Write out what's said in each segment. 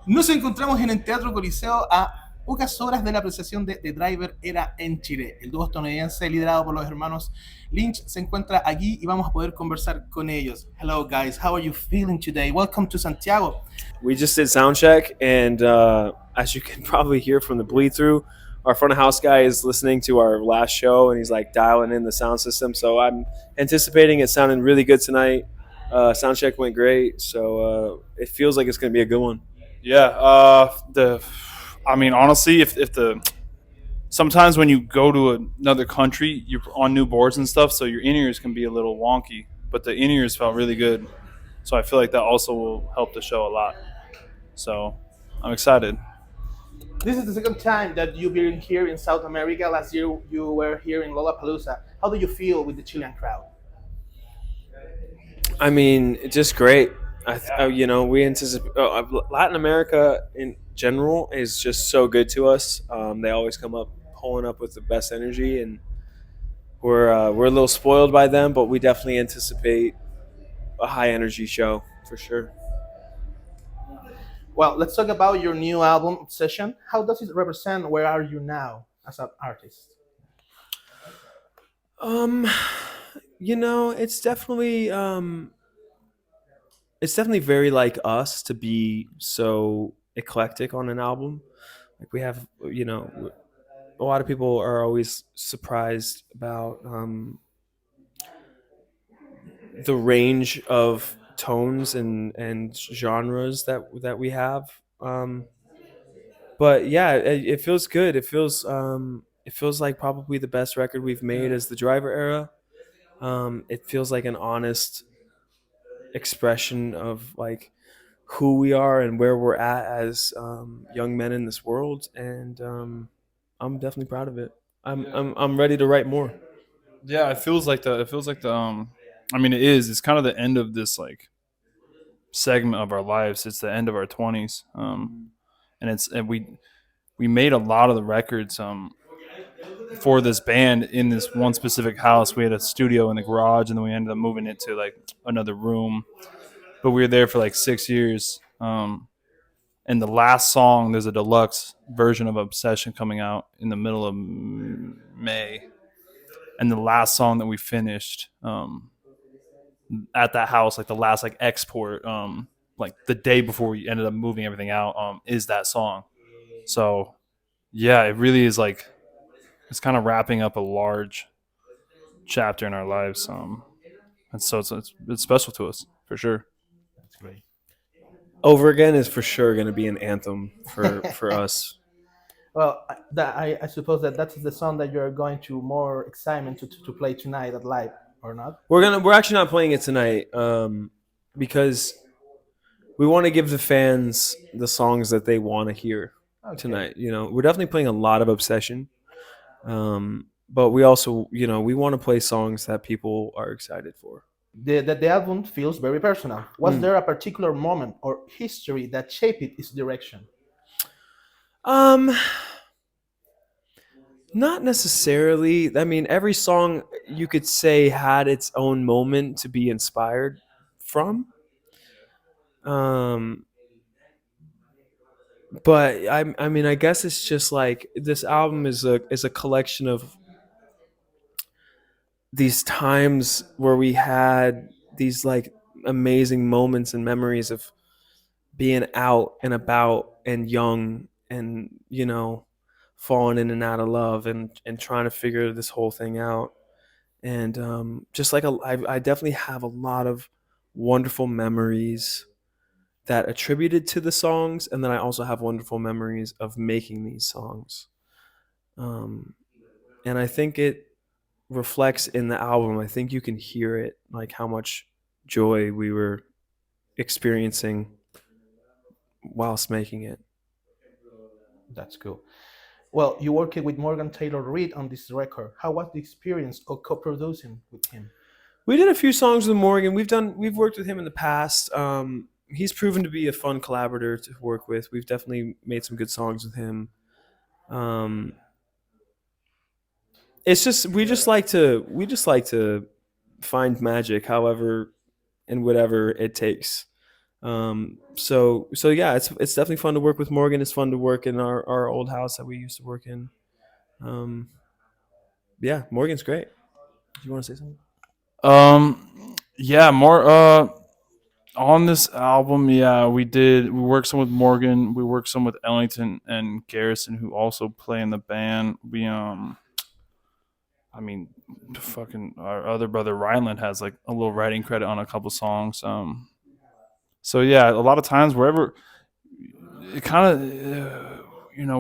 Nos encontramos en el Teatro Coliseo a pocas horas de la presentación de The Driver era en Chile. El dúo estadounidense liderado por los hermanos Lynch se encuentra aquí y vamos a poder conversar con ellos. Hello guys, how are you feeling today? Welcome to Santiago. We just did soundcheck, and as you can probably hear from the bleed through, our front of house guy is listening to our last show, and he's like dialing in the sound system. So I'm anticipating it sounding really good tonight. Soundcheck went great, so it feels like it's going to be a good one. Yeah, I mean, honestly, if the sometimes when you go to another country, you're on new boards and stuff, so your in ears can be a little wonky. But the in ears felt really good, so I feel like that also will help the show a lot. So I'm excited. This is the second time that you've been here in South America. Last year you were here in Lollapalooza. How do you feel with the Chilean crowd? I mean, just great. We anticipate Latin America in general is just so good to us. They always come up pulling up with the best energy, and we're a little spoiled by them, but we definitely anticipate a high energy show for sure. Well, let's talk about your new album, Obsession. How does it represent where are you now as an artist? Um, it's definitely very like us to be so eclectic on an album. Like we have, a lot of people are always surprised about the range of tones and genres that we have. But yeah, it feels good. It feels like probably the best record we've made as the Driver era. It feels like an honest expression of like who we are and where we're at as young men in this world, and I'm definitely proud of it. I'm ready to write more. Yeah, it feels like the. It feels like the. I mean, it is. It's kind of the end of this like segment of our lives. It's the end of our 20s. And we made a lot of the records for this band in this one specific house. We had a studio in the garage, and then we ended up moving it to like another room. But we were there for like 6 years. And the last song, there's a deluxe version of Obsession coming out in the middle of May. And the last song that we finished at that house, like the last like export, like the day before we ended up moving everything out, is that song. So yeah, it really is like it's kind of wrapping up a large chapter in our lives. And so it's special to us for sure. That's great. Over Again is for sure going to be an anthem for us. Well, I suppose that that's the song that you're going to more excitement to play tonight at live, or not? We're actually not playing it tonight because we want to give the fans the songs that they want to hear Okay. tonight. We're definitely playing a lot of Obsession, but we also we want to play songs that people are excited for. The album feels very personal. Was Mm. there a particular moment or history that shaped its direction? Um, Not necessarily. I mean, every song you could say had its own moment to be inspired from. Um, but I mean, I guess it's just like this album is a collection of these times where we had these like amazing moments and memories of being out and about and young and falling in and out of love and trying to figure this whole thing out. And just like I definitely have a lot of wonderful memories that attributed to the songs, and then I also have wonderful memories of making these songs. um, and I think it reflects in the album. I think you can hear it, like how much joy we were experiencing whilst making it. That's cool. Well, you worked with Morgan Taylor Reid on this record. How was the experience of co-producing with him? We did a few songs with Morgan. We've worked with him in the past. He's proven to be a fun collaborator to work with. We've definitely made some good songs with him. Um, it's just we just like to find magic, however and whatever it takes. So yeah, it's definitely fun to work with Morgan. It's fun to work in our old house that we used to work in. Um, yeah, Morgan's great. Do you want to say something? Yeah, more on this album, yeah, we worked some with Morgan, we worked some with Ellington and Garrison, who also play in the band. I mean, fucking our other brother Ryland has like a little writing credit on a couple songs. So yeah, a lot of times wherever it kind of,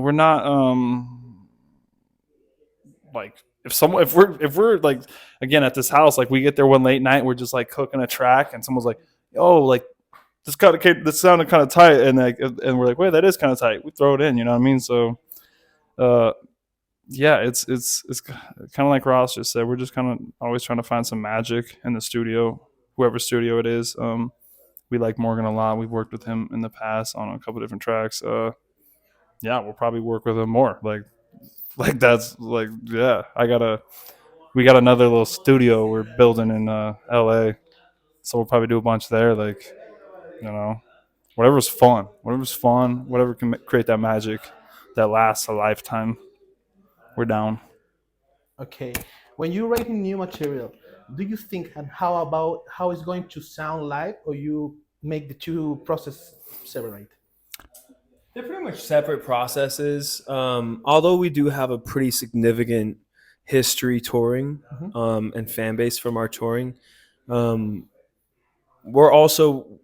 we're not like if we're like again at this house, like we get there one late night, we're just like cooking a track, and someone's like, "Oh, like this sounded kind of tight," and we're like, "Wait, that is kind of tight." We throw it in, you know what I mean? So, uh, yeah, it's kind of like Ross just said. We're just kind of always trying to find some magic in the studio, whoever studio it is. We like Morgan a lot. We've worked with him in the past on a couple different tracks. Yeah, we'll probably work with him more. Like that's like yeah. We got another little studio we're building in L.A. So we'll probably do a bunch there. Like you know, whatever's fun, whatever can create that magic that lasts a lifetime. We're down. Okay. When you're writing new material, do you think and how about how it's going to sound live, or you make the two process separate? They're pretty much separate processes. Although we do have a pretty significant history touring Mhm. and fan base from our touring, um, we're also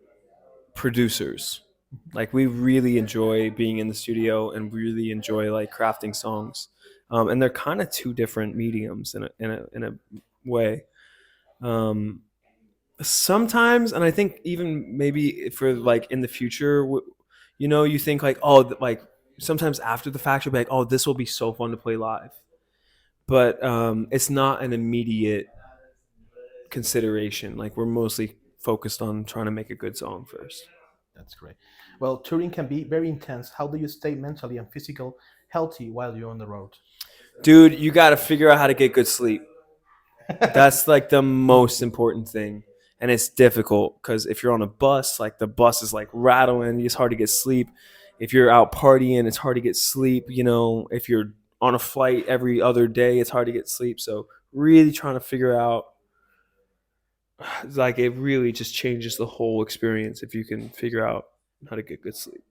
producers. Like we really enjoy being in the studio and really enjoy like crafting songs. And they're kind of two different mediums in a way. Um, Sometimes, and I think even maybe for like in the future, you think like, oh, like sometimes after the fact, you'll be like, oh, this will be so fun to play live. But it's not an immediate consideration. Like we're mostly focused on trying to make a good song first. That's great. Well, touring can be very intense. How do you stay mentally and physical healthy while you're on the road? Dude, you got to figure out how to get good sleep. That's like the most important thing. And it's difficult because if you're on a bus, like the bus is like rattling, it's hard to get sleep. If you're out partying, it's hard to get sleep. If you're on a flight every other day, it's hard to get sleep. So, really trying to figure out, like, it really just changes the whole experience if you can figure out how to get good sleep.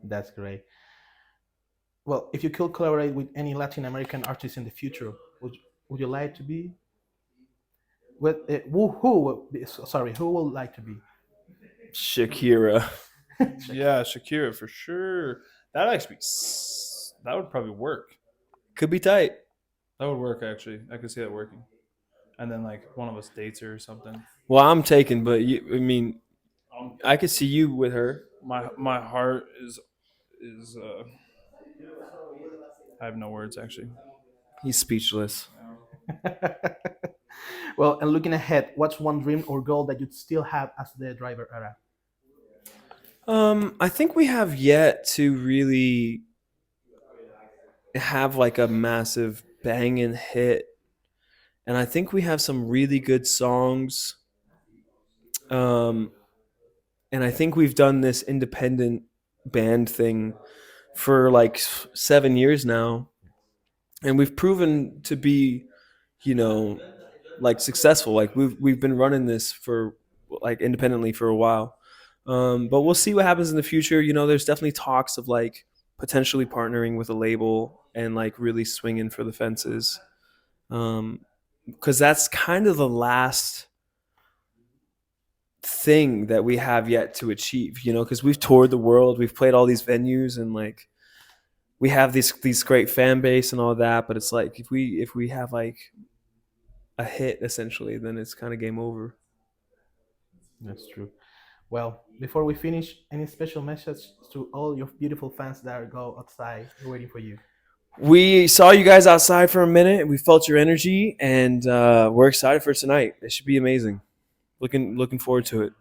That's great. Well, if you could collaborate with any Latin American artist in the future, would you like to be? With sorry, who would like to be? Shakira. Yeah, Shakira for sure. That actually that would probably work. Could be tight. That would work actually. I could see that working. And then like one of us dates her or something. Well, I'm taken, but I mean, Um, I could see you with her. my heart is I have no words actually. He's speechless. Well, and looking ahead, what's one dream or goal that you'd still have as the driver era? I think we have yet to really have like a massive banging hit, and I think we have some really good songs. Um, and I think we've done this independent band thing for like 7 years now, and we've proven to be, you know, like successful. Like we've been running this for like independently for a while. But we'll see what happens in the future. There's definitely talks of like potentially partnering with a label and like really swinging for the fences. Because that's kind of the last thing that we have yet to achieve, because we've toured the world, we've played all these venues, and like we have these great fan base and all that. But it's like if we have like a hit essentially, then it's kind of game over. That's true. Well, before we finish, any special message to all your beautiful fans that go outside waiting for you? We saw you guys outside for a minute. We felt your energy, and we're excited for tonight. It should be amazing. Looking forward to it.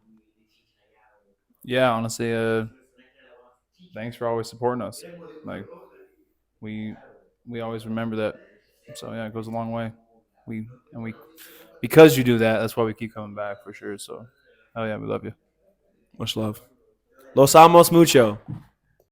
Yeah, honestly, thanks for always supporting us. Like we we always remember that. So yeah, it goes a long way. We because you do that, that's why we keep coming back for sure. So oh yeah, we love you. Much love. Los amos mucho.